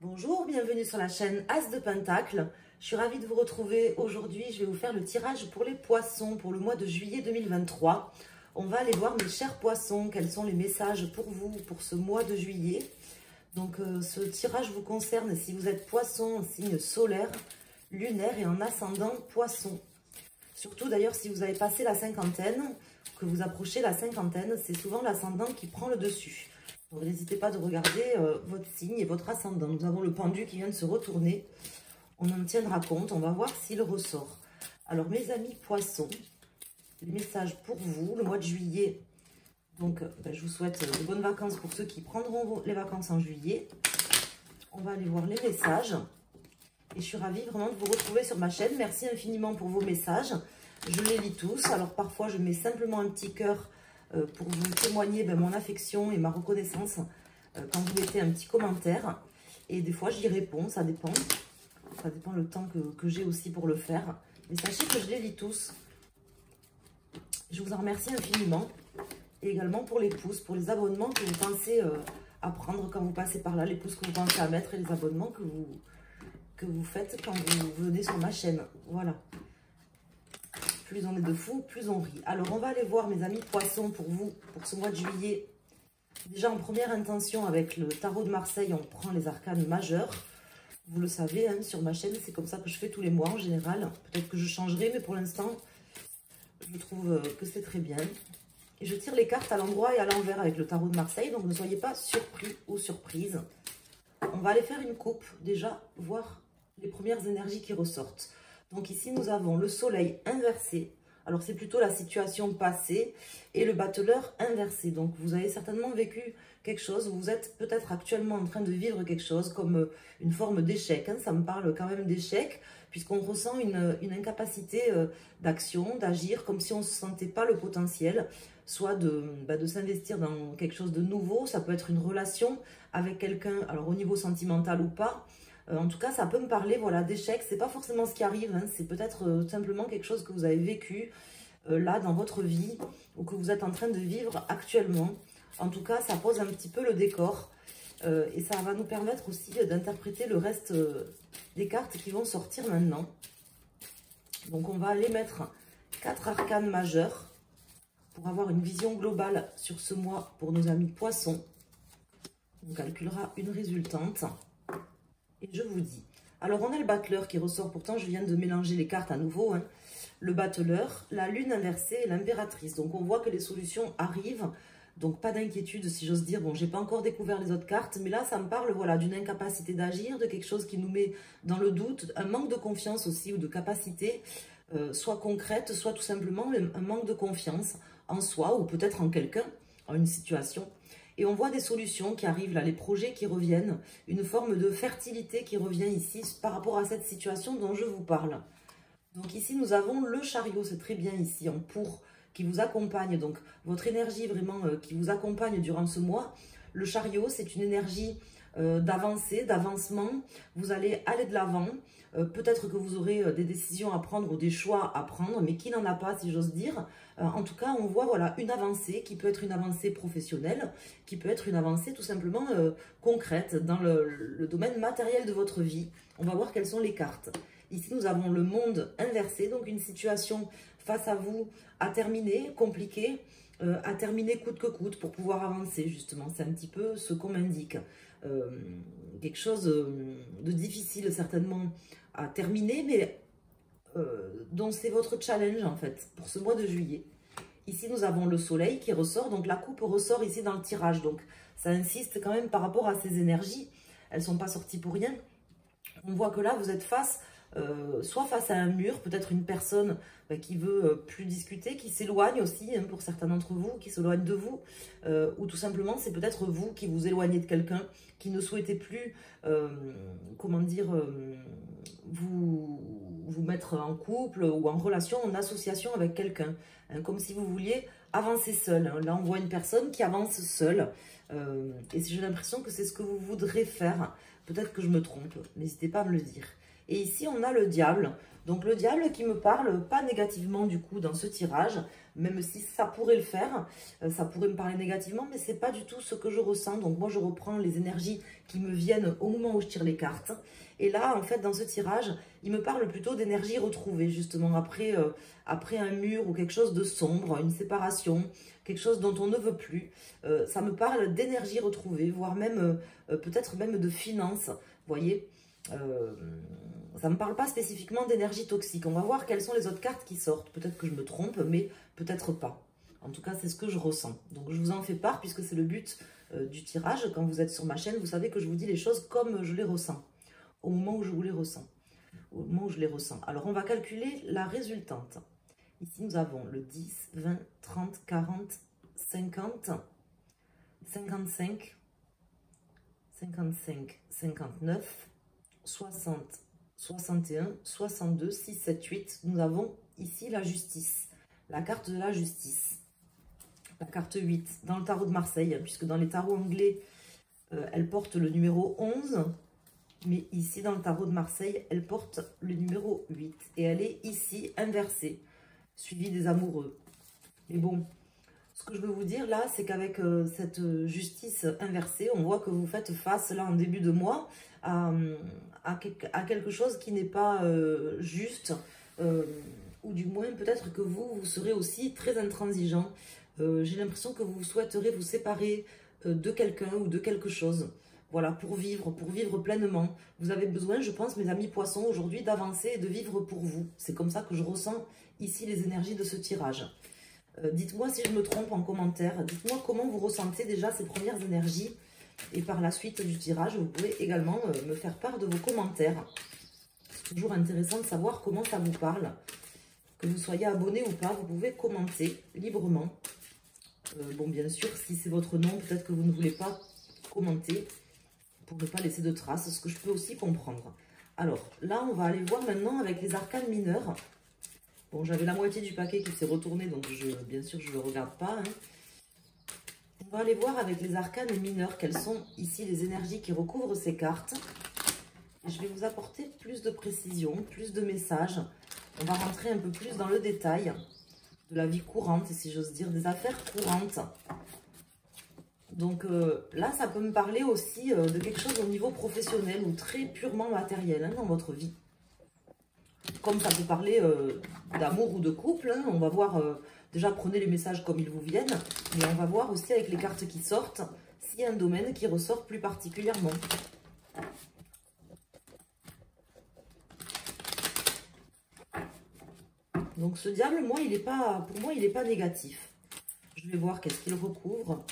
Bonjour, bienvenue sur la chaîne As de Pentacle. Je suis ravie de vous retrouver aujourd'hui. Je vais vous faire le tirage pour les poissons pour le mois de juillet 2023. On va aller voir, mes chers poissons, quels sont les messages pour vous pour ce mois de juillet. Donc ce tirage vous concerne si vous êtes poisson en signe solaire, lunaire et en ascendant poisson. Surtout d'ailleurs si vous avez passé la cinquantaine, que vous approchez la cinquantaine, c'est souvent l'ascendant qui prend le dessus. Donc n'hésitez pas de regarder votre signe et votre ascendant. Nous avons le pendu qui vient de se retourner. On en tiendra compte, on va voir s'il ressort. Alors mes amis poissons, les messages pour vous, le mois de juillet. Donc je vous souhaite de bonnes vacances pour ceux qui prendront les vacances en juillet. On va aller voir les messages. Et je suis ravie vraiment de vous retrouver sur ma chaîne. Merci infiniment pour vos messages. Je les lis tous. Alors parfois je mets simplement un petit cœur pour vous témoigner mon affection et ma reconnaissance quand vous mettez un petit commentaire. Et des fois j'y réponds, ça dépend. Ça dépend le temps que j'ai aussi pour le faire. Mais sachez que je les lis tous. Je vous en remercie infiniment. Et également pour les pouces, pour les abonnements que vous pensez à prendre quand vous passez par là. Les pouces que vous pensez à mettre et les abonnements que vous faites quand vous venez sur ma chaîne. Voilà. Plus on est de fous, plus on rit. Alors, on va aller voir, mes amis poissons, pour vous, pour ce mois de juillet. Déjà, en première intention, avec le tarot de Marseille, on prend les arcanes majeurs. Vous le savez, hein, sur ma chaîne, c'est comme ça que je fais tous les mois, en général. Peut-être que je changerai, mais pour l'instant, je trouve que c'est très bien. Et je tire les cartes à l'endroit et à l'envers avec le tarot de Marseille, donc ne soyez pas surpris ou surprise. On va aller faire une coupe, déjà, voir les premières énergies qui ressortent. Donc ici, nous avons le soleil inversé. Alors, c'est plutôt la situation passée et le battleur inversé. Donc, vous avez certainement vécu quelque chose. Vous êtes peut-être actuellement en train de vivre quelque chose comme une forme d'échec. Hein. Ça me parle quand même d'échec puisqu'on ressent une incapacité d'action, d'agir, comme si on ne sentait pas le potentiel, soit de s'investir dans quelque chose de nouveau. Ça peut être une relation avec quelqu'un, alors au niveau sentimental ou pas. En tout cas, ça peut me parler voilà, d'échec. C'est pas forcément ce qui arrive, hein. C'est peut-être simplement quelque chose que vous avez vécu là dans votre vie ou que vous êtes en train de vivre actuellement. En tout cas, ça pose un petit peu le décor et ça va nous permettre aussi d'interpréter le reste des cartes qui vont sortir maintenant. Donc, on va aller mettre 4 arcanes majeures pour avoir une vision globale sur ce mois pour nos amis poissons. On calculera une résultante. Et je vous dis, alors on a le battleur qui ressort, pourtant je viens de mélanger les cartes à nouveau, hein. Le battleur, la lune inversée et l'impératrice. Donc on voit que les solutions arrivent, donc pas d'inquiétude si j'ose dire. Bon, j'ai pas encore découvert les autres cartes, mais là ça me parle voilà, d'une incapacité d'agir, de quelque chose qui nous met dans le doute, un manque de confiance aussi ou de capacité, soit concrète, soit tout simplement un manque de confiance en soi ou peut-être en quelqu'un, en une situation. Et on voit des solutions qui arrivent là, les projets qui reviennent, une forme de fertilité qui revient ici par rapport à cette situation dont je vous parle. Donc ici, nous avons le chariot, c'est très bien ici, en pour, qui vous accompagne. Donc votre énergie vraiment qui vous accompagne durant ce mois. Le chariot, c'est une énergie d'avancée, d'avancement. Vous allez aller de l'avant. Peut-être que vous aurez des décisions à prendre ou des choix à prendre, mais qui n'en a pas, si j'ose dire. En tout cas, on voit voilà, une avancée qui peut être une avancée professionnelle, qui peut être une avancée tout simplement concrète dans le domaine matériel de votre vie. On va voir quelles sont les cartes. Ici, nous avons le monde inversé, donc une situation face à vous à terminer, compliquée, à terminer coûte que coûte pour pouvoir avancer, justement. C'est un petit peu ce qu'on m'indique. Quelque chose de difficile, certainement, à terminer, mais dont c'est votre challenge, en fait, pour ce mois de juillet. Ici, nous avons le soleil qui ressort, donc la coupe ressort ici dans le tirage. Donc, ça insiste quand même par rapport à ces énergies. Elles ne sont pas sorties pour rien. On voit que là, vous êtes soit face à un mur, peut-être une personne qui veut plus discuter, qui s'éloigne aussi, hein, pour certains d'entre vous, qui s'éloigne de vous, ou tout simplement, c'est peut-être vous qui vous éloignez de quelqu'un, qui ne souhaitez plus, comment dire, vous mettre en couple ou en relation, en association avec quelqu'un, hein, comme si vous vouliez avancer seul. Hein. Là, on voit une personne qui avance seule, et j'ai l'impression que c'est ce que vous voudrez faire. Peut-être que je me trompe, n'hésitez pas à me le dire. Et ici, on a le diable. Donc le diable qui me parle, pas négativement du coup dans ce tirage, même si ça pourrait le faire, ça pourrait me parler négativement, mais c'est pas du tout ce que je ressens. Donc moi je reprends les énergies qui me viennent au moment où je tire les cartes. Et là en fait dans ce tirage, il me parle plutôt d'énergie retrouvée, justement après, après un mur ou quelque chose de sombre, une séparation, quelque chose dont on ne veut plus. Ça me parle d'énergie retrouvée, voire même peut-être même de finances, vous voyez. Ça ne me parle pas spécifiquement d'énergie toxique. On va voir quelles sont les autres cartes qui sortent. Peut-être que je me trompe, mais peut-être pas. En tout cas, c'est ce que je ressens. Donc, je vous en fais part puisque c'est le but du tirage. Quand vous êtes sur ma chaîne, vous savez que je vous dis les choses comme je les ressens. Au moment où je vous les ressens. Au moment où je les ressens. Alors, on va calculer la résultante. Ici, nous avons le 10, 20, 30, 40, 50, 55, 55, 59, 60, 61, 62, 6, 7, 8. Nous avons ici la justice, la carte de la justice. La carte 8 dans le tarot de Marseille, puisque dans les tarots anglais, elle porte le numéro 11. Mais ici, dans le tarot de Marseille, elle porte le numéro 8. Et elle est ici inversée, suivie des amoureux. Mais bon, ce que je veux vous dire là, c'est qu'avec cette justice inversée, on voit que vous faites face là en début de mois à quelque chose qui n'est pas juste, ou du moins peut-être que vous serez aussi très intransigeant. J'ai l'impression que vous souhaiterez vous séparer de quelqu'un ou de quelque chose. Voilà, pour vivre pleinement. Vous avez besoin, je pense, mes amis poissons, aujourd'hui, d'avancer et de vivre pour vous. C'est comme ça que je ressens ici les énergies de ce tirage. Dites-moi si je me trompe en commentaire. Dites-moi comment vous ressentez déjà ces premières énergies. Et par la suite du tirage, vous pouvez également me faire part de vos commentaires. C'est toujours intéressant de savoir comment ça vous parle. Que vous soyez abonné ou pas, vous pouvez commenter librement. Bon, bien sûr, si c'est votre nom, peut-être que vous ne voulez pas commenter pour ne pas laisser de traces, ce que je peux aussi comprendre. Alors, là, on va aller voir maintenant avec les arcanes mineurs. Bon, j'avais la moitié du paquet qui s'est retourné, donc bien sûr, je ne le regarde pas. Hein. On va aller voir avec les arcanes mineurs quelles sont ici les énergies qui recouvrent ces cartes. Et je vais vous apporter plus de précision, plus de messages. On va rentrer un peu plus dans le détail de la vie courante, si j'ose dire, des affaires courantes. Donc là, ça peut me parler aussi de quelque chose au niveau professionnel ou très purement matériel hein, dans votre vie. Comme ça peut parler d'amour ou de couple, hein. On va voir, déjà prenez les messages comme ils vous viennent, mais on va voir aussi avec les cartes qui sortent, s'il y a un domaine qui ressort plus particulièrement. Donc ce diable, moi, pour moi, il n'est pas négatif. Je vais voir qu'est-ce qu'il recouvre.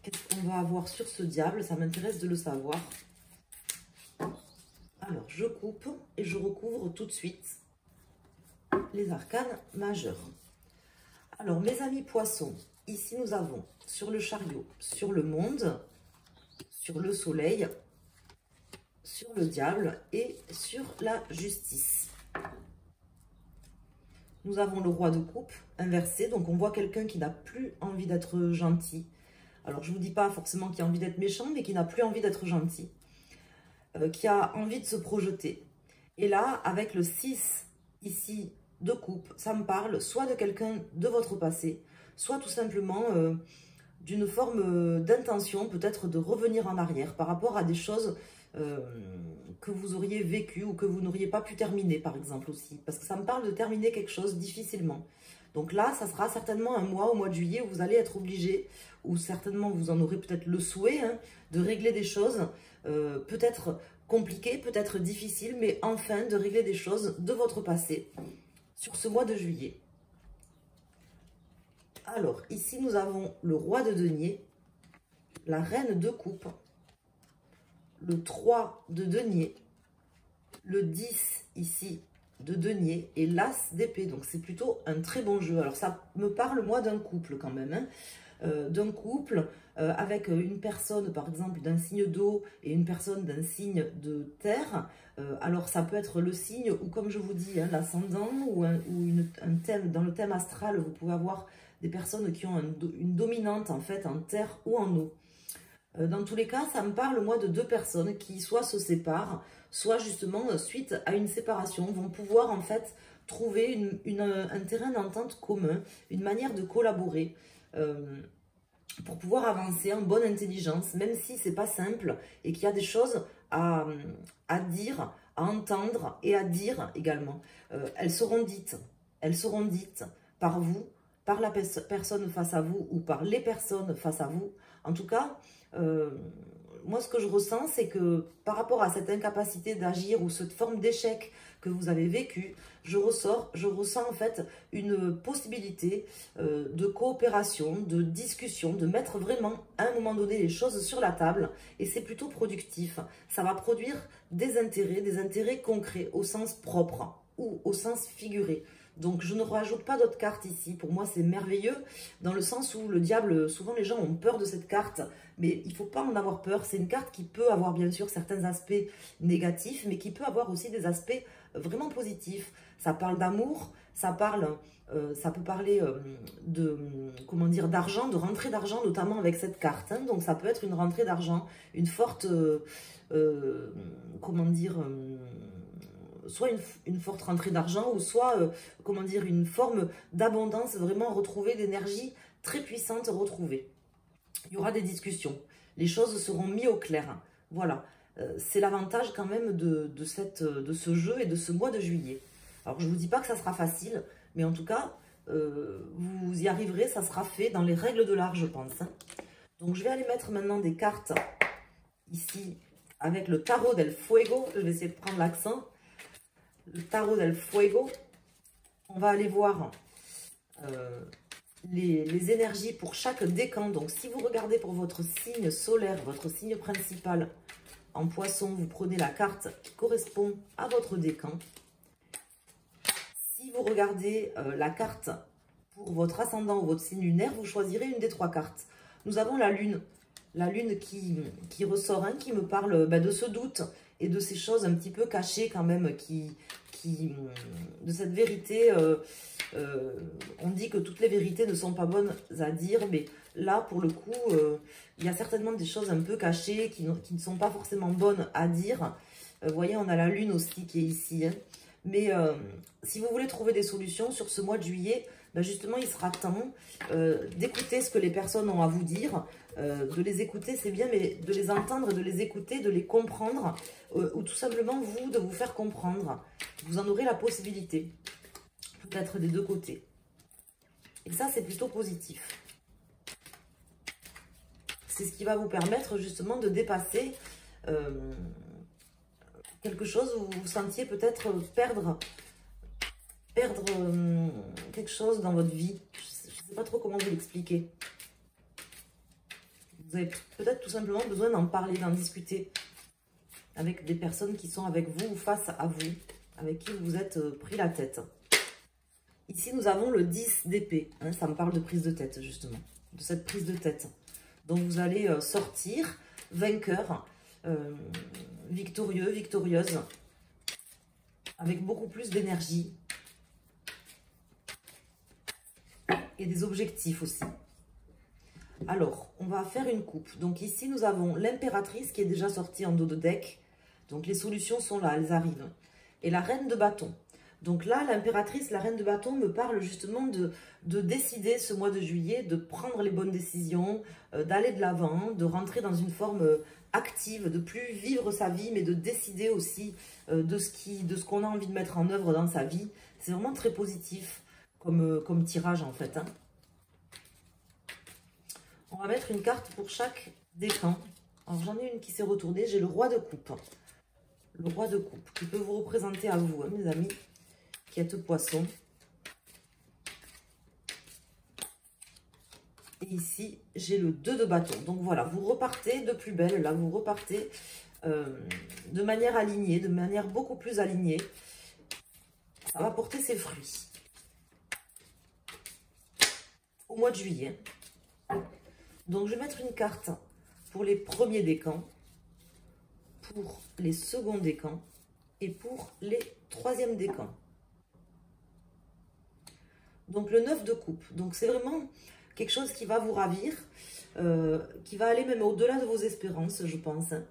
Qu'est-ce qu'on va avoir sur ce diable? Ça m'intéresse de le savoir. Alors, je coupe et je recouvre tout de suite les arcanes majeurs. Alors, mes amis poissons, ici nous avons sur le chariot, sur le monde, sur le soleil, sur le diable et sur la justice. Nous avons le roi de coupe inversé, donc on voit quelqu'un qui n'a plus envie d'être gentil. Alors, je ne vous dis pas forcément qu'il a envie d'être méchant, mais qui n'a plus envie d'être gentil. Qui a envie de se projeter. Et là, avec le 6 ici de coupe, ça me parle soit de quelqu'un de votre passé, soit tout simplement d'une forme d'intention, peut-être de revenir en arrière par rapport à des choses que vous auriez vécues ou que vous n'auriez pas pu terminer, par exemple aussi. Parce que ça me parle de terminer quelque chose difficilement. Donc là, ça sera certainement un mois, au mois de juillet, où vous allez être obligé, ou certainement vous en aurez peut-être le souhait, hein, de régler des choses, peut-être compliquées, peut-être difficiles, mais enfin de régler des choses de votre passé sur ce mois de juillet. Alors, ici, nous avons le roi de denier, la reine de coupe, le 3 de denier, le 10 ici de denier et l'as d'épée. Donc, c'est plutôt un très bon jeu. Alors, ça me parle, moi, d'un couple quand même. Hein. D'un couple avec une personne, par exemple, d'un signe d'eau et une personne d'un signe de terre. Alors, ça peut être le signe ou, comme je vous dis, hein, l'ascendant ou un thème. Dans le thème astral, vous pouvez avoir des personnes qui ont une dominante, en fait, en terre ou en eau. Dans tous les cas, ça me parle, moi, de deux personnes qui soit se séparent, soit justement, suite à une séparation, vont pouvoir en fait trouver un terrain d'entente commun, une manière de collaborer pour pouvoir avancer en bonne intelligence, même si c'est pas simple et qu'il y a des choses à dire, à entendre et à dire également. Elles seront dites par vous, par la personne face à vous ou par les personnes face à vous. En tout cas, moi, ce que je ressens, c'est que par rapport à cette incapacité d'agir ou cette forme d'échec que vous avez vécu, je ressens en fait une possibilité de coopération, de discussion, de mettre vraiment à un moment donné les choses sur la table et c'est plutôt productif. Ça va produire des intérêts concrets au sens propre ou au sens figuré. Donc, je ne rajoute pas d'autres cartes ici. Pour moi, c'est merveilleux dans le sens où le diable, souvent les gens ont peur de cette carte, mais il ne faut pas en avoir peur. C'est une carte qui peut avoir bien sûr certains aspects négatifs, mais qui peut avoir aussi des aspects vraiment positifs. Ça parle d'amour, ça peut parler comment dire, d'argent, de rentrée d'argent, notamment avec cette carte. Hein. Donc, ça peut être une rentrée d'argent, une forte, comment dire... soit une forte rentrée d'argent ou soit, comment dire, une forme d'abondance vraiment retrouvée, d'énergie très puissante retrouvée. Il y aura des discussions. Les choses seront mises au clair. Voilà. C'est l'avantage quand même de ce jeu et de ce mois de juillet. Alors, je ne vous dis pas que ça sera facile, mais en tout cas, vous y arriverez, ça sera fait dans les règles de l'art, je pense. Hein. Donc, je vais aller mettre maintenant des cartes ici avec le tarot del fuego. Je vais essayer de prendre l'accent. Le tarot del fuego. On va aller voir les énergies pour chaque décan. Donc, si vous regardez pour votre signe solaire, votre signe principal en poisson, vous prenez la carte qui correspond à votre décan. Si vous regardez la carte pour votre ascendant ou votre signe lunaire, vous choisirez une des trois cartes. Nous avons la lune qui ressort, hein, qui me parle de ce doute et de ces choses un petit peu cachées quand même, de cette vérité. On dit que toutes les vérités ne sont pas bonnes à dire, mais là, pour le coup, il y a certainement des choses un peu cachées qui ne sont pas forcément bonnes à dire. Vous voyez, on a la lune aussi qui est ici. Hein. Mais si vous voulez trouver des solutions sur ce mois de juillet, justement, il sera temps d'écouter ce que les personnes ont à vous dire. De les écouter, c'est bien, mais de les entendre, de les écouter, de les comprendre, ou tout simplement, vous, de vous faire comprendre. Vous en aurez la possibilité, peut-être des deux côtés. Et ça, c'est plutôt positif. C'est ce qui va vous permettre, justement, de dépasser quelque chose où vous vous sentiez peut-être perdre quelque chose dans votre vie. Je ne sais pas trop comment vous l'expliquer. Vous avez peut-être tout simplement besoin d'en parler, d'en discuter avec des personnes qui sont avec vous ou face à vous, avec qui vous êtes pris la tête. Ici, nous avons le 10 d'épée. Hein, ça me parle de prise de tête, justement. De cette prise de tête. Donc, vous allez sortir vainqueur, victorieux, victorieuse, avec beaucoup plus d'énergie. Et des objectifs aussi. Alors, on va faire une coupe. Donc ici, nous avons l'impératrice qui est déjà sortie en dos de deck. Donc les solutions sont là, elles arrivent. Et la reine de bâton. Donc là, l'impératrice, la reine de bâton me parle justement de décider ce mois de juillet, de prendre les bonnes décisions, d'aller de l'avant, de rentrer dans une forme active, de plus vivre sa vie, mais de décider aussi de ce qu'on a envie de mettre en œuvre dans sa vie. C'est vraiment très positif comme tirage en fait. Hein. On va mettre une carte pour chaque décan. Alors j'en ai une qui s'est retournée, j'ai le roi de coupe. Le roi de coupe qui peut vous représenter à vous, hein, mes amis, qui êtes poissons. Et ici, j'ai le 2 de bâton. Donc voilà, vous repartez de plus belle. Là, vous repartez de manière alignée, de manière beaucoup plus alignée. Ça va porter ses fruits. Au mois de juillet. Donc, je vais mettre une carte pour les premiers décans, pour les seconds décans et pour les troisièmes décans. Donc, le 9 de coupe. Donc, c'est vraiment quelque chose qui va vous ravir. qui va aller même au-delà de vos espérances, je pense. Hein.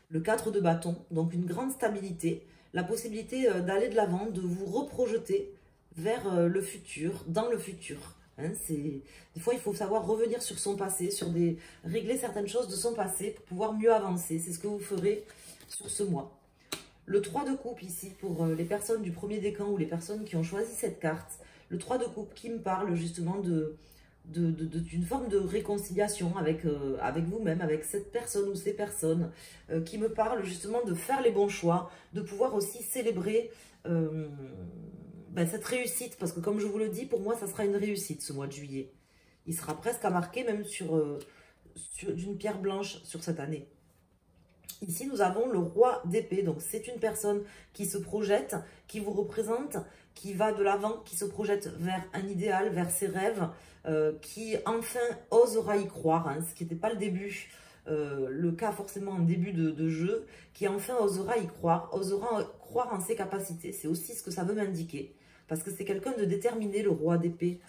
Le 4 de bâton, donc une grande stabilité, la possibilité d'aller de l'avant, de vous reprojeter vers le futur, dans le futur. Hein, des fois, il faut savoir revenir sur son passé, régler certaines choses de son passé pour pouvoir mieux avancer. C'est ce que vous ferez sur ce mois. Le 3 de coupe ici, pour les personnes du premier décan ou les personnes qui ont choisi cette carte. Le 3 de coupe qui me parle justement d'une forme de réconciliation avec vous-même, avec cette personne ou ces personnes, qui me parle justement de faire les bons choix, de pouvoir aussi célébrer cette réussite, parce que comme je vous le dis, pour moi, ça sera une réussite ce mois de juillet. Il sera presque à marquer même d'une pierre blanche sur cette année. Ici, nous avons le roi d'épée. Donc, c'est une personne qui se projette, qui vous représente, qui va de l'avant, qui se projette vers un idéal, vers ses rêves, qui enfin osera y croire, hein, ce qui n'était pas le début, le cas forcément en début de jeu, qui enfin osera y croire, osera croire en ses capacités. C'est aussi ce que ça veut m'indiquer, parce que c'est quelqu'un de déterminé, le roi d'épée.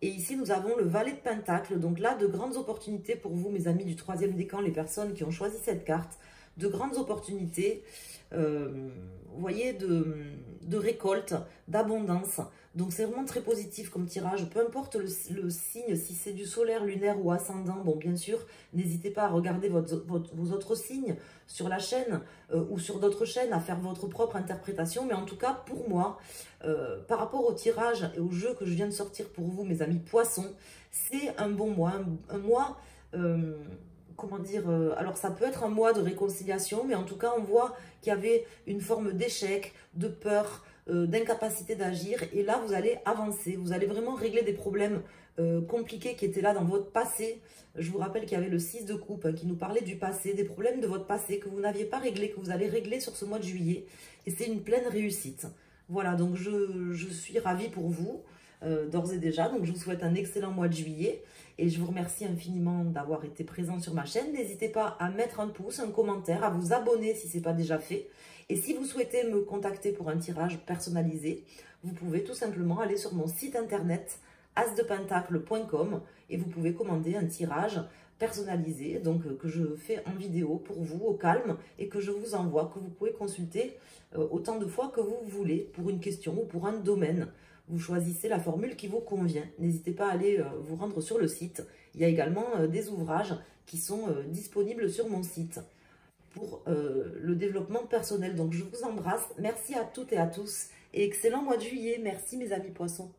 Et ici, nous avons le valet de Pentacle. Donc là, de grandes opportunités pour vous, mes amis du troisième décan, les personnes qui ont choisi cette carte. De grandes opportunités, vous voyez, de récolte, d'abondance. Donc c'est vraiment très positif comme tirage. Peu importe le signe, si c'est du solaire, lunaire ou ascendant. Bon, bien sûr, n'hésitez pas à regarder vos autres signes sur la chaîne ou sur d'autres chaînes, à faire votre propre interprétation. Mais en tout cas, pour moi, par rapport au tirage et au jeu que je viens de sortir pour vous, mes amis poissons, c'est un bon mois. Un mois... comment dire, alors ça peut être un mois de réconciliation, mais en tout cas on voit qu'il y avait une forme d'échec, de peur, d'incapacité d'agir, et là vous allez avancer, vous allez vraiment régler des problèmes compliqués qui étaient là dans votre passé. Je vous rappelle qu'il y avait le 6 de coupe hein, qui nous parlait du passé, des problèmes de votre passé que vous n'aviez pas réglés, que vous allez régler sur ce mois de juillet, et c'est une pleine réussite. Voilà, donc je suis ravie pour vous, d'ores et déjà, donc je vous souhaite un excellent mois de juillet. Et je vous remercie infiniment d'avoir été présent sur ma chaîne. N'hésitez pas à mettre un pouce, un commentaire, à vous abonner si ce n'est pas déjà fait. Et si vous souhaitez me contacter pour un tirage personnalisé, vous pouvez tout simplement aller sur mon site internet asdepentacle.com et vous pouvez commander un tirage personnalisé, donc que je fais en vidéo pour vous au calme et que je vous envoie, que vous pouvez consulter autant de fois que vous voulez pour une question ou pour un domaine. Vous choisissez la formule qui vous convient. N'hésitez pas à aller vous rendre sur le site. Il y a également des ouvrages qui sont disponibles sur mon site pour le développement personnel. Donc, je vous embrasse. Merci à toutes et à tous et excellent mois de juillet. Merci mes amis poissons.